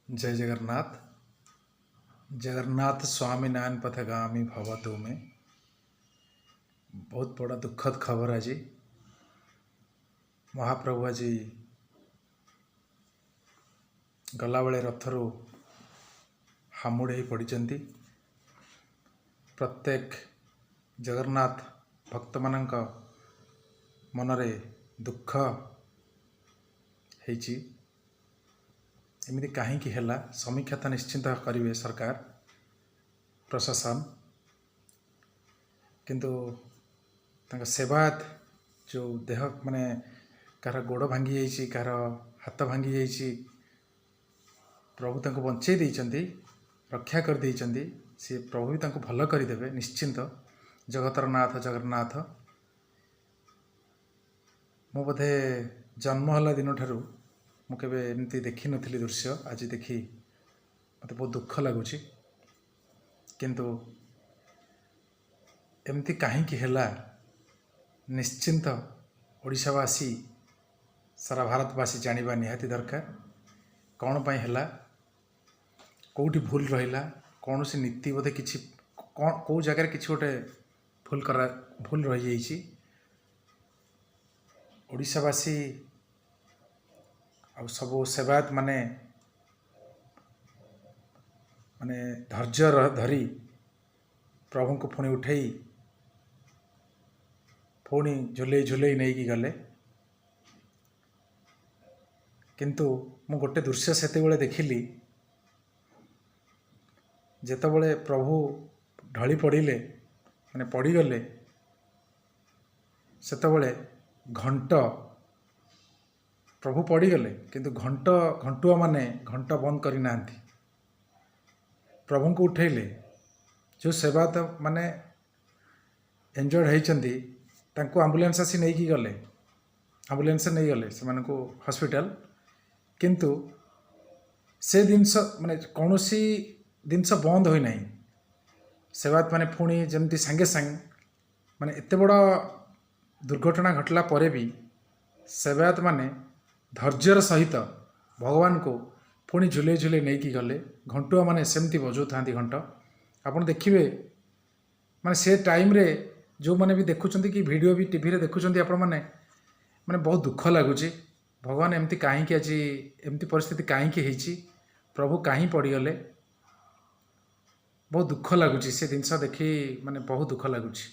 जय जगन्नाथ। जगन्नाथ स्वामी नारायण पथगामी भवतु में बहुत बड़ा दुखद खबर आज महाप्रभु आज गला बेले रथरू हामुड़ पड़ी। प्रत्येक जगन्नाथ भक्त मानक मनरे दुख होइछि। एमती कहीं है समीक्षा तो निश्चिंत करेंगे सरकार प्रशासन, किंतु सेवायत जो देह माने कार गोड़ भांगी जाइए, कार हाथ भांगी जाइए, प्रभु तक बंचे देइचंती, रक्षा कर देइचंती। सी प्रभु भी तक भल करदेवे निश्चिंत। जगतर नाथ जगन्नाथ मो बोधे जन्म है दिन ठारू मुझे एमती देखी नी दृश्य, आज देखी मत बहुत दुख लगुच। किंतु एमती कहीं है निश्चिंत ओडिशावासी सारा भारतवासी जानिबा निहाती दरकार कौन पाई है, कौटी भूल रहा, कौन सी नीति बोधे किसी कौ जगार किसी गोटे भूल रही जाइए। ओडिशावासी आ सब सेवायत माने माने धैर्य धरी प्रभु को पुणी उठे पुणी झुले झुले नहीं कि गले। किंतु मु गोटे दृश्य सेते देखिली, जेतबले प्रभु ढली पड़े माने पड़गले सेतबले घंट प्रभु पड़गले, किंतु घंटुआ माने घंट बंद करना प्रभु को उठेले। जो सेवा तो माने एंजॉयड होती आंबुलांस आसी नहीं कि गले, आंबुलांस नहीं गले से हॉस्पिटल। किंतु से जिनस माने कौन सी जिनस बंद होना सेवायत माने पुणी जमती सांगे सांग माने एत बड़ दुर्घटना घटला परे भी सेवायत माने धैर्यर सहित भगवान को पुणी झुले झुले नहीं कि गले। घंटुआ माने सेमती बजाऊ था घंट। आप देखिए माने से टाइम रे जो मैंने भी देखुं कि वीडियो भी टीवी रे देखुं आपण मैंने माने बहुत दुख लगुच। भगवान एमती कहीं आज एमती परिस्थिति कहीं प्रभु कहीं पड़गले, बहुत दुख लगुच से जिनस देखी माने बहुत दुख लगुच।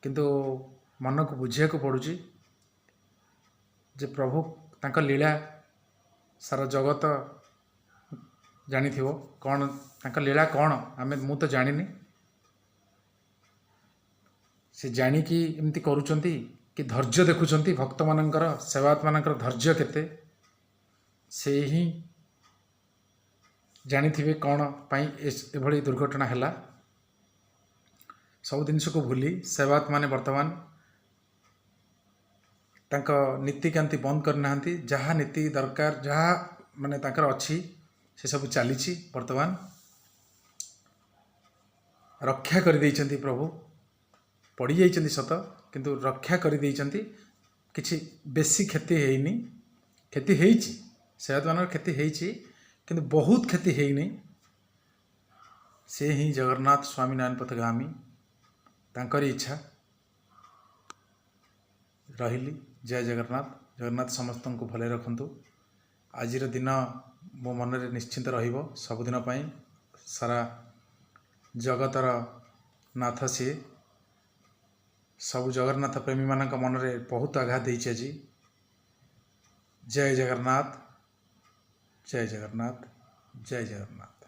किंतु मन को बुझिया को पड़ुची जे प्रभु तांका लीला सारा जगत जानी थी कौन तांका लीला कौन आमे मु तो जानी से जानिकी एमती करुचंती कि धैर्य देखुचंती भक्त मानकर सेवायत मानकर धैर्य केते से ही जानी थे कौन पाई एभली दुर्घटना है। सब जिनस को भूली सेवायत माने वर्तमान तांका नीतिकांति बंद करना, जहाँ नीति दरकार जहाँ माने तांकर अच्छी से सब चली वर्तमान रक्षा कर देइचंती। प्रभु पड़ी जाइचंती सत, किंतु रक्षा कर देइचंती। किछि बेसी क्षति हेइनी, क्षति हेइची सेहत मान क्षति हेइची किंतु बहुत क्षति हेइनी। से ही जगन्नाथ स्वामी नारायण पथगामी तांकर इच्छा रही। जय जगन्नाथ। जगन्नाथ समस्त को भले रखंतु। आज दिन मो मन रे निश्चिंत रहिबो सबुदिन पाई। सारा जगतर नाथ सी सब जगन्नाथ प्रेमी मानक मन रे बहुत आघात देइछि आज। जय जगन्नाथ, जय जगन्नाथ, जय जगन्नाथ।